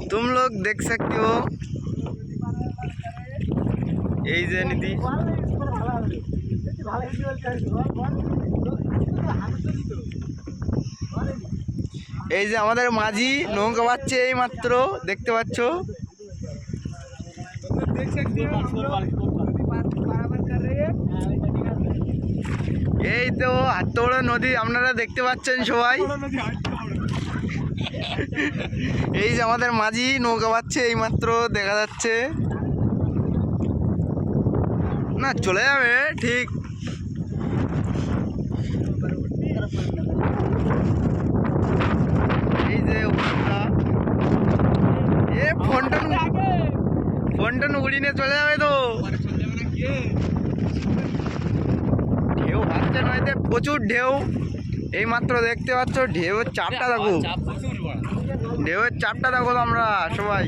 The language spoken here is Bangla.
तुम लोग देख सकते हो এই যে নীতি এই যে আমাদের মাঝি নৌকা বাচ্ছে এই মাত্র দেখতে পাচ্ছ। এই তো হাতবড় নদী আপনারা দেখতে পাচ্ছেন সবাই। এই যে আমাদের মাঝি নৌকা বাচ্ছে এই মাত্র দেখা যাচ্ছে। না চলে যাবে ঠিক। এই যে ফোনটা উড়ি নিয়ে চলে যাবে তো। ঢেউ ভাবছে নয়তো প্রচুর ঢেউ এই মাত্র দেখতে পাচ্ছ। ঢেউয়ের চাপটা দেখো, ঢেউয়ের চাপটা দেখো আমরা সবাই।